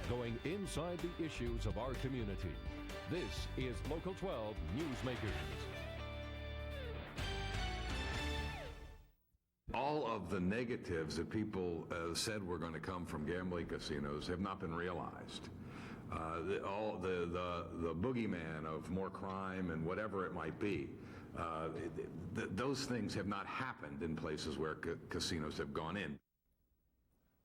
going inside the issues of our community. This is Local 12 Newsmakers. All of the negatives that people said were going to come from gambling casinos have not been realized. The boogeyman of more crime and whatever it might be, those things have not happened in places where casinos have gone in.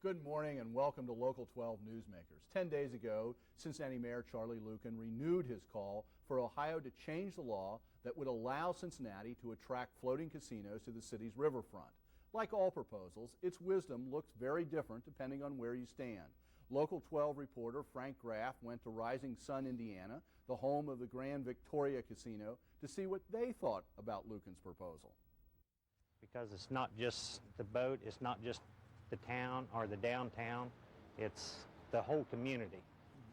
Good morning and welcome to Local 12 Newsmakers. 10 days ago, Cincinnati Mayor Charlie Luken renewed his call for Ohio to change the law that would allow Cincinnati to attract floating casinos to the city's riverfront. Like all proposals, its wisdom looks very different depending on where you stand. Local 12 reporter Frank Graff went to Rising Sun, Indiana, the home of the Grand Victoria Casino, to see what they thought about Luken's proposal. Because it's not just the boat, it's not just the town or the downtown, it's the whole community.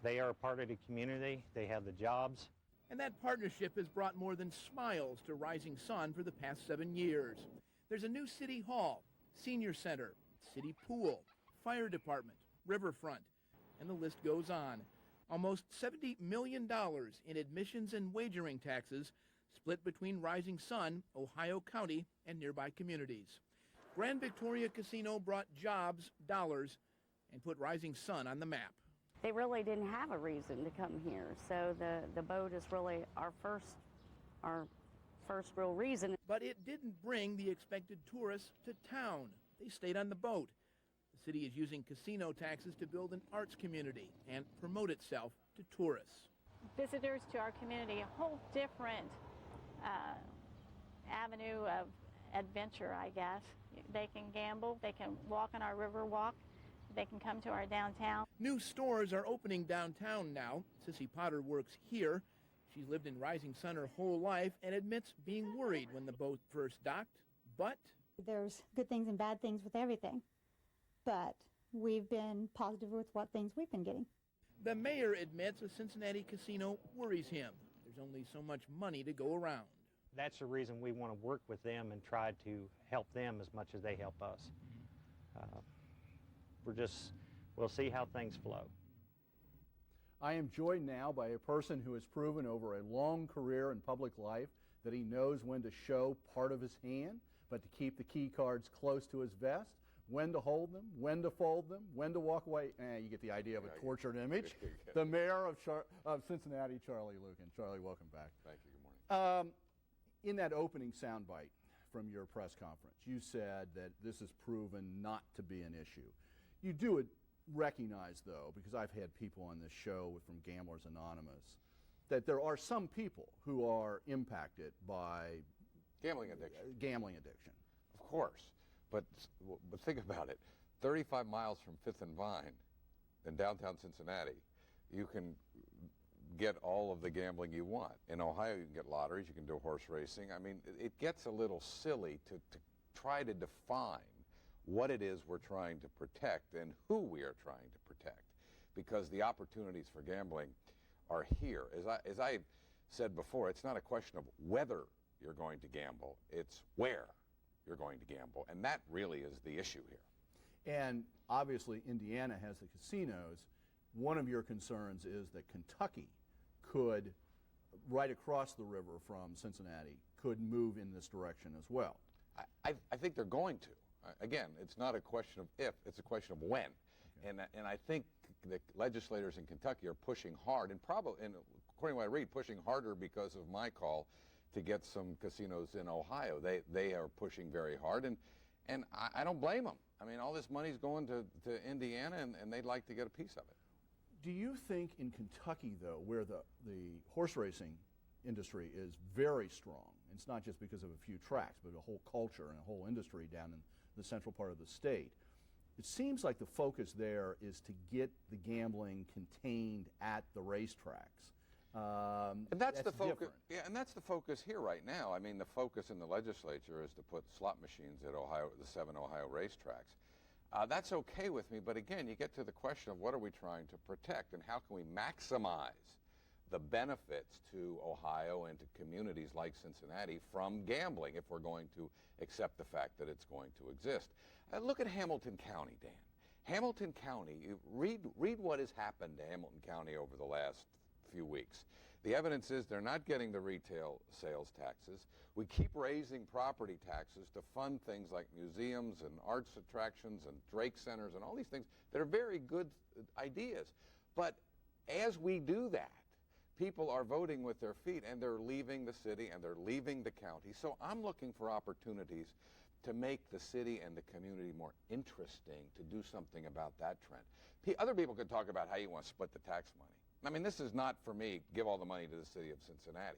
They are a part of the community, they have the jobs. And that partnership has brought more than smiles to Rising Sun for the past 7 years. There's a new city hall, senior center, city pool, fire department, riverfront, and the list goes on. Almost $70 million in admissions and wagering taxes split between Rising Sun, Ohio County, and nearby communities. Grand Victoria Casino brought jobs, dollars, and put Rising Sun on the map. They really didn't have a reason to come here, so the boat is really our first real reason. But it didn't bring the expected tourists to town. They stayed on the boat. The city is using casino taxes to build an arts community and promote itself to tourists. Visitors to our community, a whole different avenue of adventure, I guess. They can gamble, they can walk on our river walk, they can come to our downtown. New stores are opening downtown now. Sissy Potter works here. She's lived in Rising Sun her whole life and admits being worried when the boat first docked, but there's good things and bad things with everything, but we've been positive with what things we've been getting. The mayor admits a Cincinnati casino worries him. There's only so much money to go around. That's the reason we want to work with them and try to help them as much as they help us. We'll see how things flow. I am joined now by a person who has proven over a long career in public life that he knows when to show part of his hand, but to keep the key cards close to his vest, when to hold them, when to fold them, when to walk away. You get the idea of a tortured image. The mayor of Cincinnati, Charlie Luken. Charlie, welcome back. Thank you. Good morning. In that opening soundbite from your press conference, you said that this has proven not to be an issue. You do recognize, though, because I've had people on this show from Gamblers Anonymous, that there are some people who are impacted by Gambling addiction. Gambling addiction. Of course. But think about it. 35 miles from 5th and Vine in downtown Cincinnati, you can get all of the gambling you want. In Ohio, you can get lotteries, you can do horse racing. I mean, it gets a little silly to try to define what it is we're trying to protect and who we are trying to protect, because the opportunities for gambling are here. As I said before, it's not a question of whether you're going to gamble, it's where you're going to gamble, and that really is the issue here. And obviously Indiana has the casinos. One of your concerns is that Kentucky could, right across the river from Cincinnati, could move in this direction as well. I think they're going to. Again, it's not a question of if, it's a question of when. Okay. And I think the legislators in Kentucky are pushing hard, and probably, and according to what I read, pushing harder because of my call to get some casinos in Ohio. They are pushing very hard, and I don't blame them. I mean, all this money's going to Indiana, and they'd like to get a piece of it. Do you think in Kentucky, though, where the horse racing industry is very strong, it's not just because of a few tracks, but a whole culture and a whole industry down in the central part of the state, it seems like the focus there is to get the gambling contained at the racetracks. And that's the focus. Different. Yeah, and that's the focus here right now. I mean, the focus in the legislature is to put slot machines at the 7 Ohio racetracks. That's okay with me, but again, you get to the question of what are we trying to protect and how can we maximize the benefits to Ohio and to communities like Cincinnati from gambling if we're going to accept the fact that it's going to exist. Look at Hamilton County, Dan. Hamilton County, read what has happened to Hamilton County over the last few weeks. The evidence is they're not getting the retail sales taxes. We keep raising property taxes to fund things like museums and arts attractions and Drake Centers and all these things that are very good ideas. But as we do that, people are voting with their feet, and they're leaving the city and they're leaving the county. So I'm looking for opportunities to make the city and the community more interesting, to do something about that trend. Other people could talk about how you want to split the tax money. I mean, this is not for me, give all the money to the city of Cincinnati.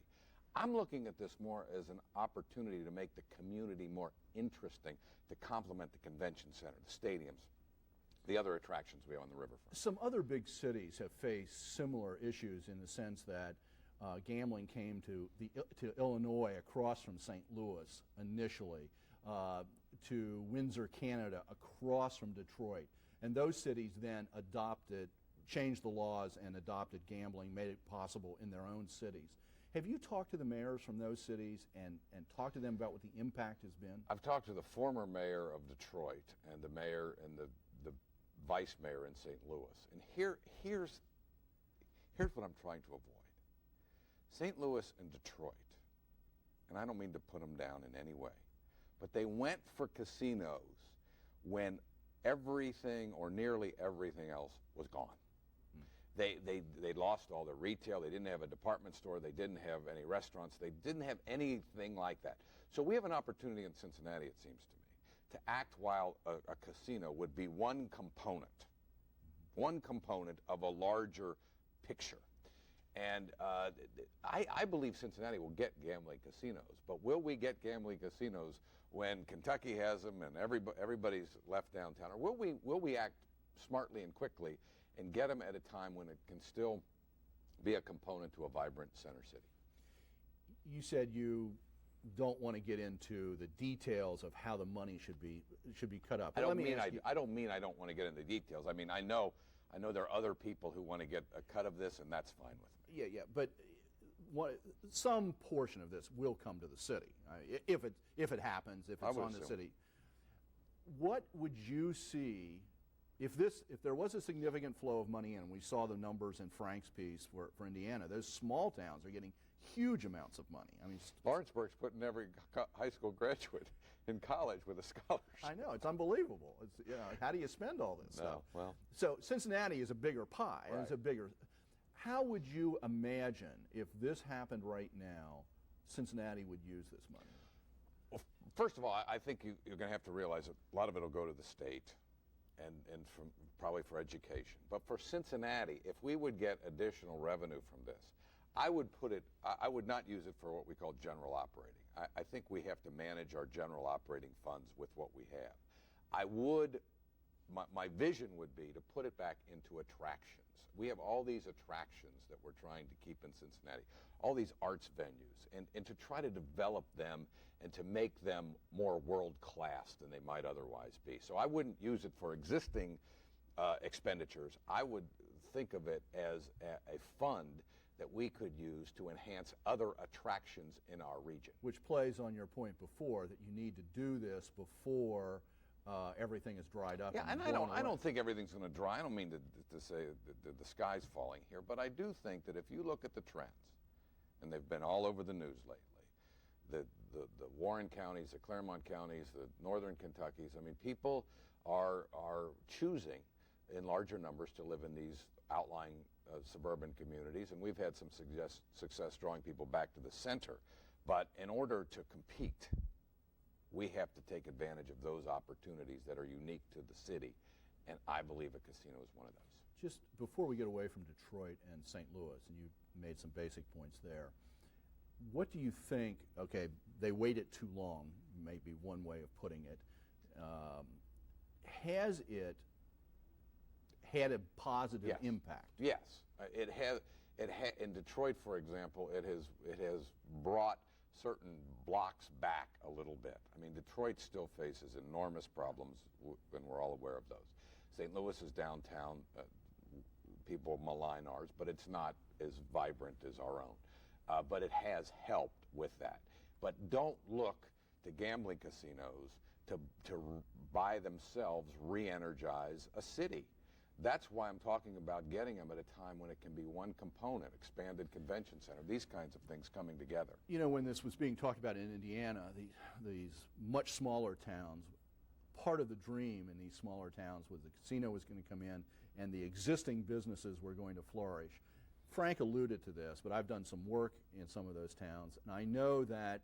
I'm looking at this more as an opportunity to make the community more interesting, to complement the convention center, the stadiums, the other attractions we have on the riverfront. Some other big cities have faced similar issues in the sense that gambling came to Illinois across from St. Louis initially, to Windsor, Canada, across from Detroit. And those cities then changed the laws and adopted gambling, made it possible in their own cities. Have you talked to the mayors from those cities and talked to them about what the impact has been? I've talked to the former mayor of Detroit and the mayor and the vice mayor in St. Louis. And here's what I'm trying to avoid. St. Louis and Detroit, and I don't mean to put them down in any way, but they went for casinos when everything or nearly everything else was gone. They lost all their retail. They didn't have a department store. They didn't have any restaurants. They didn't have anything like that. So we have an opportunity in Cincinnati, it seems to me, to act while a casino would be one component of a larger picture. And I believe Cincinnati will get gambling casinos, but will we get gambling casinos when Kentucky has them and everybody's left downtown? Or will we act smartly and quickly and get them at a time when it can still be a component to a vibrant center city? You said you don't want to get into the details of how the money should be cut up. I don't mean I don't want to get into details. I mean, I know there are other people who want to get a cut of this, and that's fine with me. Yeah, but some portion of this will come to the city if it happens, if it's on the city. What would you see if there was a significant flow of money in? We saw the numbers in Frank's piece for Indiana. Those small towns are getting huge amounts of money. I mean, Lawrenceburg's putting every high school graduate in college with a scholarship. I know, it's unbelievable. How do you spend all this stuff? Well, so Cincinnati is a bigger pie. Right. It's a bigger. How would you imagine if this happened right now, Cincinnati would use this money? Well, first of all, I think you're going to have to realize that a lot of it will go to the state, and probably for education. But for Cincinnati, if we would get additional revenue from this, I would not use it for what we call general operating. I think we have to manage our general operating funds with what we have. My vision would be to put it back into attractions. We have all these attractions that we're trying to keep in Cincinnati, all these arts venues, and to try to develop them and to make them more world-class than they might otherwise be. So I wouldn't use it for existing expenditures. I would think of it as a fund that we could use to enhance other attractions in our region. Which plays on your point before, that you need to do this before everything is dried up. Yeah, and I don't think everything's going to dry. I don't mean to say the sky's falling here, but I do think that if you look at the trends, and they've been all over the news lately, the Warren counties, the Claremont counties, the northern Kentuckys, I mean, people are choosing in larger numbers to live in these outlying suburban communities, and we've had some success drawing people back to the center. But in order to compete, we have to take advantage of those opportunities that are unique to the city, and I believe a casino is one of those. Just before we get away from Detroit and St. Louis, and you made some basic points there, what do you think, okay, they waited too long, may be one way of putting it. Has it had a positive impact? Yes, it has. In Detroit, for example, it has brought certain blocks back a little bit. I mean, Detroit still faces enormous problems, and we're all aware of those. St. Louis is downtown. People malign ours, but it's not as vibrant as our own. But it has helped with that. But don't look to gambling casinos by themselves re-energize a city. That's why I'm talking about getting them at a time when it can be one component, expanded convention center, these kinds of things coming together. You know, when this was being talked about in Indiana, these much smaller towns, part of the dream in these smaller towns was the casino was going to come in and the existing businesses were going to flourish. Frank alluded to this, but I've done some work in some of those towns, and I know that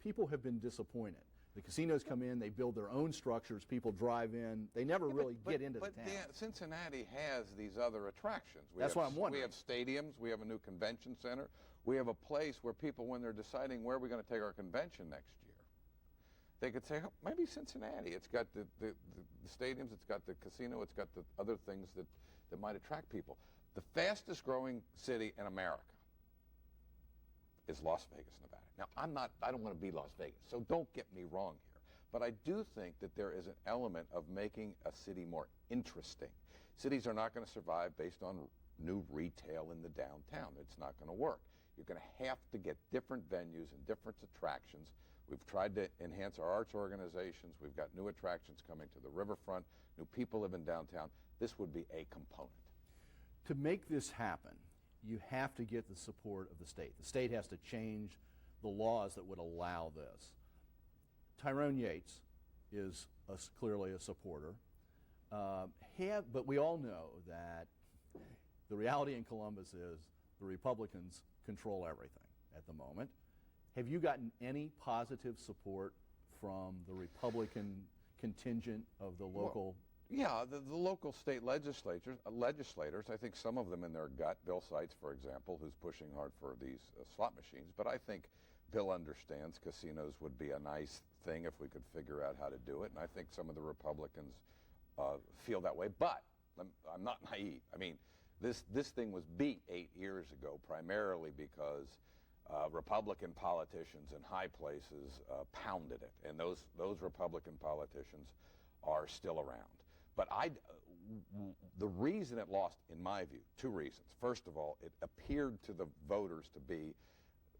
people have been disappointed. The casinos come in, they build their own structures, people drive in, they never really get into the town. But Cincinnati has these other attractions. That's what I'm wondering. We have stadiums, we have a new convention center, we have a place where people, when they're deciding where we're going to take our convention next year, they could say, oh, maybe Cincinnati. It's got the stadiums, it's got the casino, it's got the other things that might attract people. The fastest growing city in America is Las Vegas, Nevada. Now, I don't want to be Las Vegas, so don't get me wrong here. But I do think that there is an element of making a city more interesting. Cities are not going to survive based on new retail in the downtown. It's not going to work. You're going to have to get different venues and different attractions. We've tried to enhance our arts organizations. We've got new attractions coming to the Riverfront. New people live in downtown. This would be a component. To make this happen, you have to get the support of the state. The state has to change the laws that would allow this. Tyrone Yates is clearly a supporter. But we all know that the reality in Columbus is the Republicans control everything at the moment. Have you gotten any positive support from the Republican contingent of the local? Yeah, the local state legislators, I think some of them in their gut, Bill Seitz, for example, who's pushing hard for these slot machines, but I think Bill understands casinos would be a nice thing if we could figure out how to do it, and I think some of the Republicans feel that way, but I'm not naive. I mean, this thing was beat 8 years ago primarily because Republican politicians in high places pounded it, and those Republican politicians are still around. But the reason it lost, in my view, two reasons. First of all, it appeared to the voters to be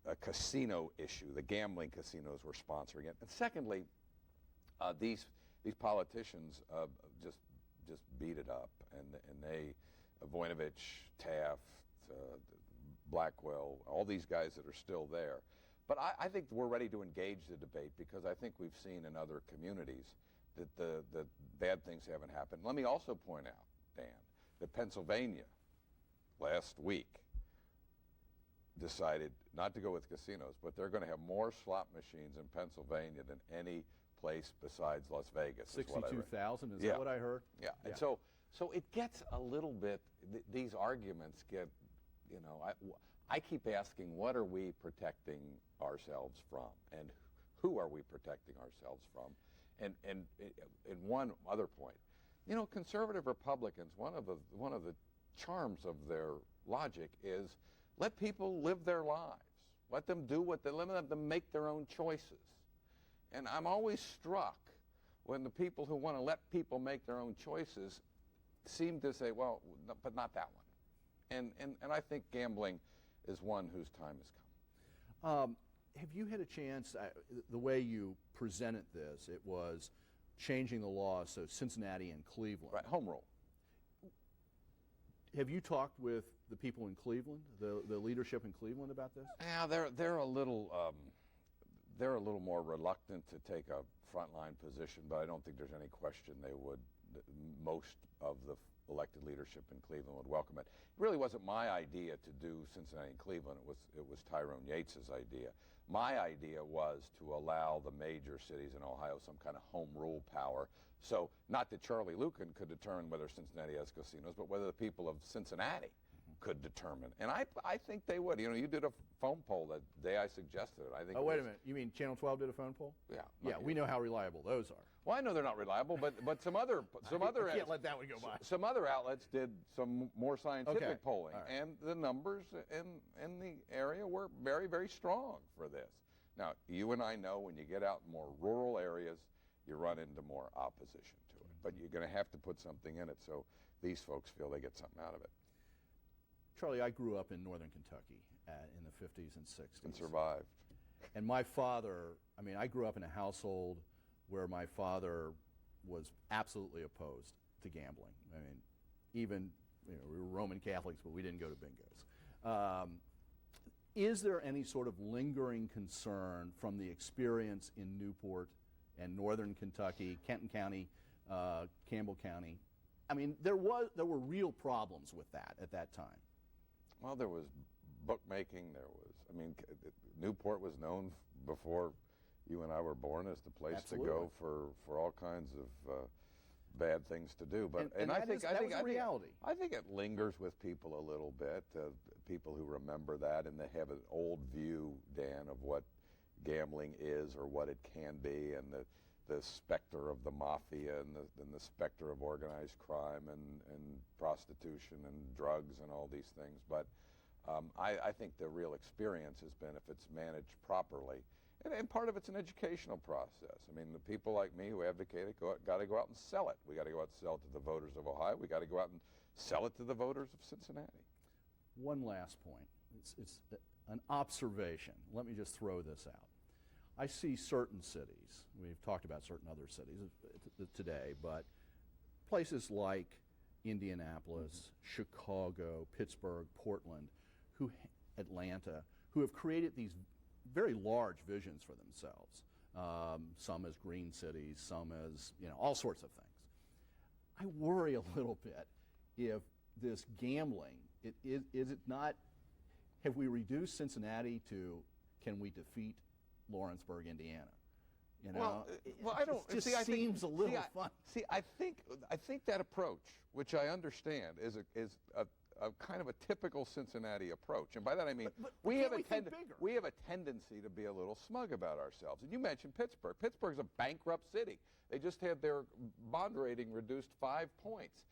a casino issue. The gambling casinos were sponsoring it. And secondly, these politicians just beat it up, and they, Voinovich, Taft, Blackwell, all these guys that are still there. But I think we're ready to engage the debate because I think we've seen in other communities that the bad things haven't happened. Let me also point out, Dan, that Pennsylvania last week decided not to go with casinos, but they're going to have more slot machines in Pennsylvania than any place besides Las Vegas. 62,000, is that what I heard? Yeah, and so it gets a little bit, these arguments get, you know, I keep asking, what are we protecting ourselves from? And who are we protecting ourselves from? And one other point, you know, conservative Republicans, one of the charms of their logic is let people live their lives. Let them do let them make their own choices. And I'm always struck when the people who want to let people make their own choices seem to say, well, no, but not that one. And I think gambling is one whose time has come. Have you had a chance, the way you presented this, it was changing the law, so Cincinnati and Cleveland. Right, home rule. Have you talked with the people in Cleveland, the leadership in Cleveland about this? Yeah, they're a little more reluctant to take a frontline position, but I don't think there's any question they would. Most of the elected leadership in Cleveland would welcome it. It really wasn't my idea to do Cincinnati and Cleveland. It was Tyrone Yates's idea. My idea was to allow the major cities in Ohio some kind of home rule power. So not that Charlie Luken could determine whether Cincinnati has casinos, but whether the people of Cincinnati could determine. And I think they would. You know, you did a phone poll the day I suggested it. I think. Oh, wait a minute. You mean Channel 12 did a phone poll? Yeah. Yeah, we know how reliable those are. Well, I know they're not reliable, but some other I can't let that one go by. Some other outlets did some more scientific polling, right. And the numbers in the area were very, very strong for this. Now, you and I know when you get out in more rural areas, you run into more opposition to it. But you're going to have to put something in it so these folks feel they get something out of it. Charlie, I grew up in northern Kentucky in the 50s and 60s. And survived. And my father, I mean, I grew up in a household where my father was absolutely opposed to gambling. I mean, even we were Roman Catholics, but we didn't go to bingos. Is there any sort of lingering concern from the experience in Newport and northern Kentucky, Kenton County, Campbell County? I mean, there were real problems with that at that time. Well, there was bookmaking. Newport was known before you and I were born as the place Absolutely. to go for all kinds of bad things to do. But I think that was a reality. I think it lingers with people a little bit. People who remember that, and they have an old view, Dan, of what gambling is or what it can be, and the specter of the mafia and the specter of organized crime and prostitution and drugs and all these things. But I think the real experience has been if it's managed properly. And part of it's an educational process. I mean, the people like me who advocate it got to go out and sell it. We got to go out and sell it to the voters of Ohio. We got to go out and sell it to the voters of Cincinnati. One last point. It's an observation. Let me just throw this out. I see certain cities, we've talked about certain other cities today, but places like Indianapolis, Chicago, Pittsburgh, Portland, Atlanta, who have created these very large visions for themselves, some as green cities, some as all sorts of things. I worry a little bit if this gambling, is it not, have we reduced Cincinnati to can we defeat Lawrenceburg, Indiana? I don't. It just seems a little fun. I think that approach, which I understand, is a kind of a typical Cincinnati approach, and by that I mean we have a tendency to be a little smug about ourselves. And you mentioned Pittsburgh. Pittsburgh's a bankrupt city. They just had their bond rating reduced 5 points.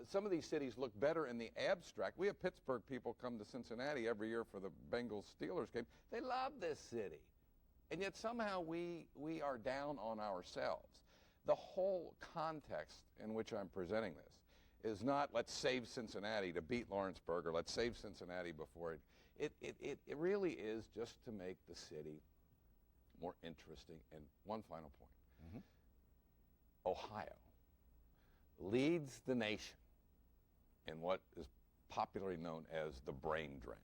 Some of these cities look better in the abstract. We have Pittsburgh people come to Cincinnati every year for the Bengals-Steelers game. They love this city. And yet somehow we are down on ourselves. The whole context in which I'm presenting this is not let's save Cincinnati to beat Lawrenceburg or let's save Cincinnati before it really is just to make the city more interesting. And one final point. Mm-hmm. Ohio leads the nation in what is popularly known as the brain drain.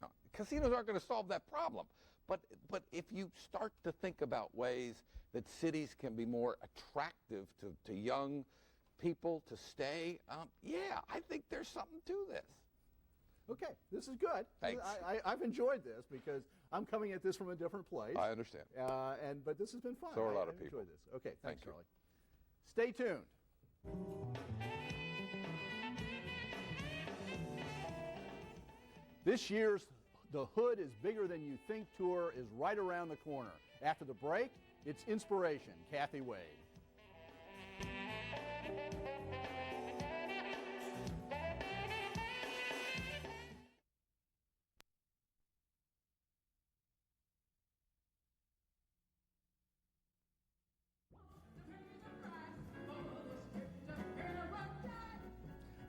Now, casinos aren't going to solve that problem. But if you start to think about ways that cities can be more attractive to young people to stay, I think there's something to this. Okay, this is good. Thanks. I've enjoyed this because I'm coming at this from a different place. I understand. But this has been fun. So are a lot of people. Enjoyed this. Okay, thanks, Thank you. Charlie. Stay tuned. This year's The Hood is Bigger Than You Think tour is right around the corner. After the break, it's Inspiration, Kathy Wade.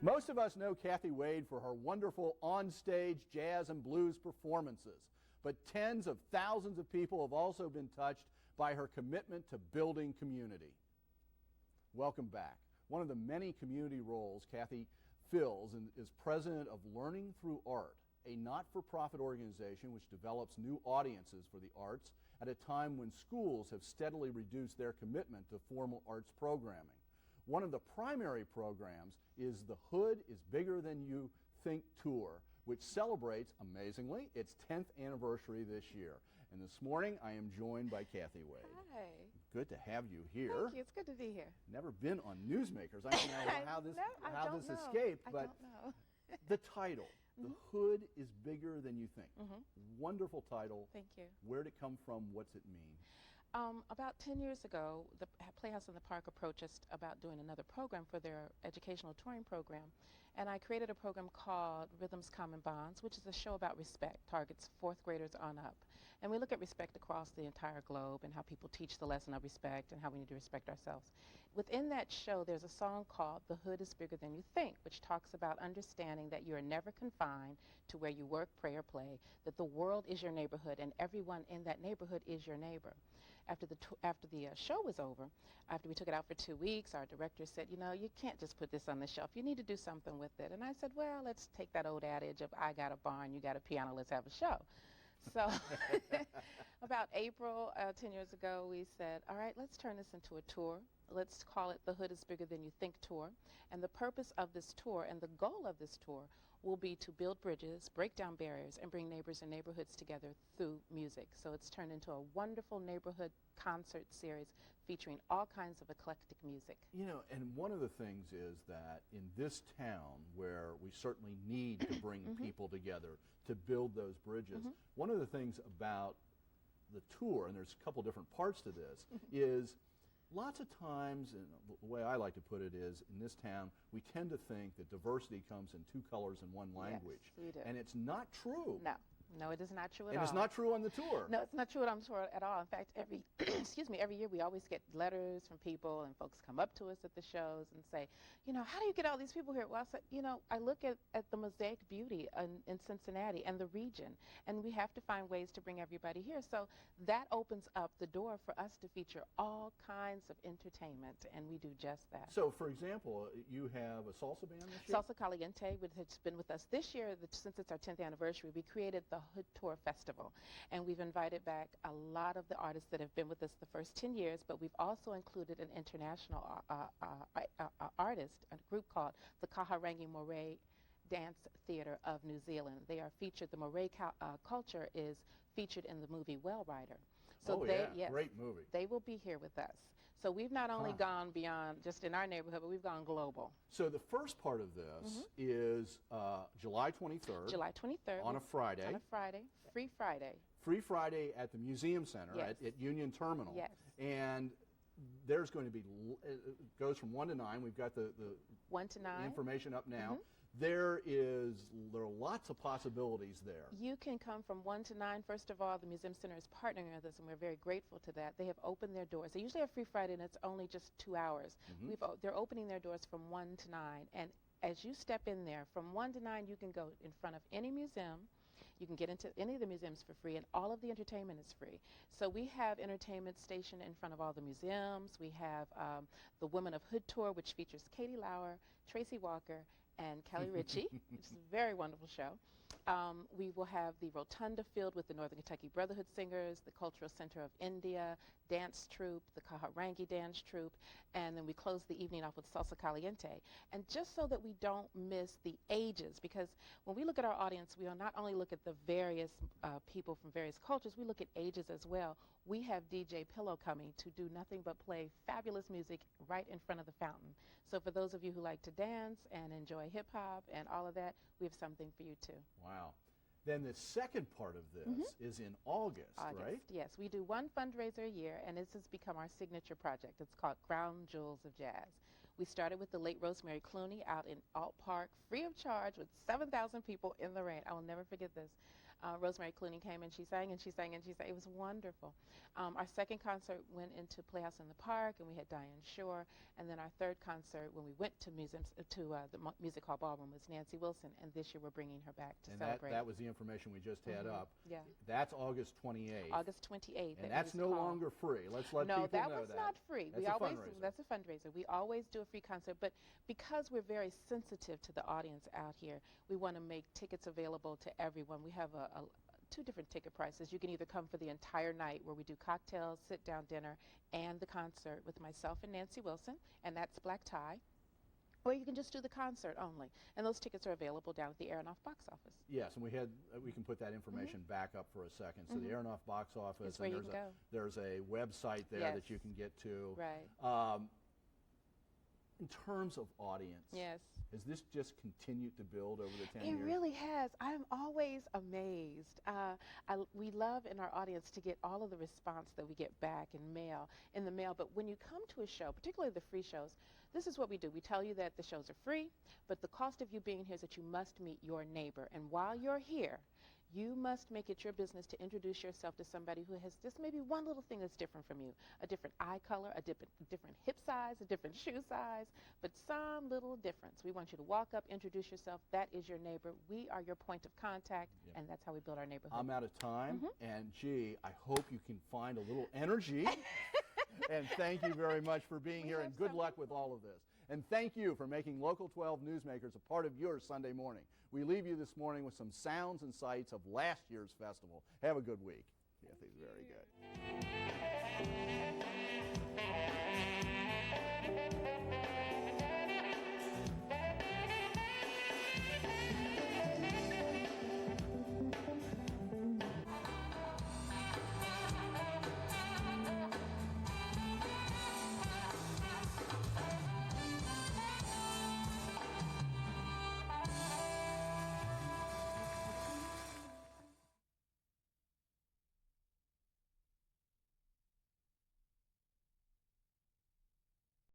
Most of us know Kathy Wade for her wonderful on-stage jazz and blues performances, but tens of thousands of people have also been touched by her commitment to building community. Welcome back. One of the many community roles Kathy fills is president of Learning Through Art, a not-for-profit organization which develops new audiences for the arts at a time when schools have steadily reduced their commitment to formal arts programming. One of the primary programs is the Hood is Bigger Than You Think tour, which celebrates, amazingly, its 10th anniversary this year. And this morning, I am joined by Kathy Wade. Hi. Good to have you here. Thank you. It's good to be here. Never been on Newsmakers. I don't know how this escaped, but the title, The Hood is Bigger Than You Think. Wonderful title. Thank you. Where'd it come from? What's it mean? About 10 years ago, the Playhouse in the Park approached us about doing another program for their educational touring program. And I created a program called Rhythms, Common Bonds, which is a show about respect, targets 4th graders on up. And we look at respect across the entire globe and how people teach the lesson of respect and how we need to respect ourselves. Within that show, there's a song called The Hood is Bigger Than You Think, which talks about understanding that you are never confined to where you work, pray, or play, that the world is your neighborhood and everyone in that neighborhood is your neighbor. After the show was over, after we took it out for 2 weeks, our director said, you know, you can't just put this on the shelf. You need to do something with it. And I said, well, let's take that old adage of I got a barn, you got a piano, let's have a show. So about April 10 years ago, we said, all right, let's turn this into a tour. Let's call it the Hood is Bigger Than You Think tour. And the purpose of this tour and the goal of this tour will be to build bridges, break down barriers, and bring neighbors and neighborhoods together through music. So it's turned into a wonderful neighborhood concert series featuring all kinds of eclectic music. You know, and one of the things is that in this town where we certainly need to bring people together to build those bridges, one of the things about the tour, and there's a couple different parts to this, is lots of times, and the way I like to put it is, in this town, we tend to think that diversity comes in 2 colors and 1 language. Yes, we do. And it's not true. No, it is not true at all. And it's not true on the tour. No, it's not true on the tour at all. In fact, every every year we always get letters from people, and folks come up to us at the shows and say, you know, how do you get all these people here? Well, I said, you know, I look at the mosaic beauty in Cincinnati and the region, and we have to find ways to bring everybody here. So that opens up the door for us to feature all kinds of entertainment, and we do just that. So, for example, you have a salsa band this year? Salsa Caliente, which has been with us this year, since it's our 10th anniversary. We created the Hood Tour Festival, and we've invited back a lot of the artists that have been with us the first 10 years, but we've also included an international artist, a group called the Kaharangi Moray Dance Theatre of New Zealand. They are featured, the Moray culture is featured in the movie Well Rider. So yes, great movie. They will be here with us. So we've not only gone beyond just in our neighborhood, but we've gone global. So the first part of this is July 23rd. July 23rd. On a Friday. On a Friday. Free Friday. Free Friday at the Museum Center Yes. at Union Terminal. Yes. And there's going to be, it goes from 1 to 9. We've got the 1 to 9. information up now. There are lots of possibilities there. You can come from 1 to 9. First of all, the Museum Center is partnering with us, and we're very grateful to that. They have opened their doors. They usually have Free Friday, and it's only just 2 hours. They're opening their doors from 1 to 9, and as you step in there, from 1 to 9, you can go in front of any museum. You can get into any of the museums for free, and all of the entertainment is free. So we have entertainment stationed in front of all the museums. We have the Women of Hood Tour, which features Katie Lauer, Tracy Walker, and Kelly Ritchie, which is a very wonderful show. We will have the Rotunda filled with the Northern Kentucky Brotherhood Singers, the Cultural Center of India, dance troupe, the Kaharangi dance troupe, and then we close the evening off with Salsa Caliente. And just so that we don't miss the ages, because when we look at our audience, we will not only look at the various people from various cultures, we look at ages as well. We have DJ Pillow coming to do nothing but play fabulous music right in front of the fountain. So for those of you who like to dance and enjoy hip-hop and all of that, we have something for you too. Wow. Then the second part of this is in August, right? Yes, we do one fundraiser a year, and this has become our signature project. It's called Crown Jewels of Jazz. We started with the late Rosemary Clooney out in Alt Park, free of charge, with 7,000 people in the rain. I will never forget this. Rosemary Clooney came and she sang and she sang and she sang. It was wonderful. Our second concert went into Playhouse in the Park, and we had Diane Shore. And then our third concert, when we went to museums, the Music Hall Ballroom, was Nancy Wilson. And this year we're bringing her back to celebrate. That was the information we just had up. Yeah. That's August 28th. August 28th. And that's no longer free. Let's let people know that. No, that was not free. That's a fundraiser. That's a fundraiser. We always do a free concert, but because we're very sensitive to the audience out here, we want to make tickets available to everyone. We have two different ticket prices. You can either come for the entire night, where we do cocktails, sit-down dinner, and the concert with myself and Nancy Wilson, and that's black tie. Or you can just do the concert only. And those tickets are available down at the Aronoff box office. Yes, and we can put that information back up for a second. So the Aronoff box office, it's where and you can go. there's a website there that you can get to. Right. In terms of audience, Yes. has this just continued to build over the 10 years? It really has. I'm always amazed. We love in our audience to get all of the response that we get back in the mail. But when you come to a show, particularly the free shows, this is what we do. We tell you that the shows are free, but the cost of you being here is that you must meet your neighbor. And while you're here, you must make it your business to introduce yourself to somebody who has just maybe one little thing that's different from you. A different eye color, a different hip size, a different shoe size, but some little difference. We want you to walk up, introduce yourself. That is your neighbor. We are your point of contact, and that's how we build our neighborhood. I'm out of time, and gee, I hope you can find a little energy. And thank you very much for being here, and good luck with all of this. And thank you for making Local 12 Newsmakers a part of your Sunday morning. We leave you this morning with some sounds and sights of last year's festival. Have a good week. Kathy's very good.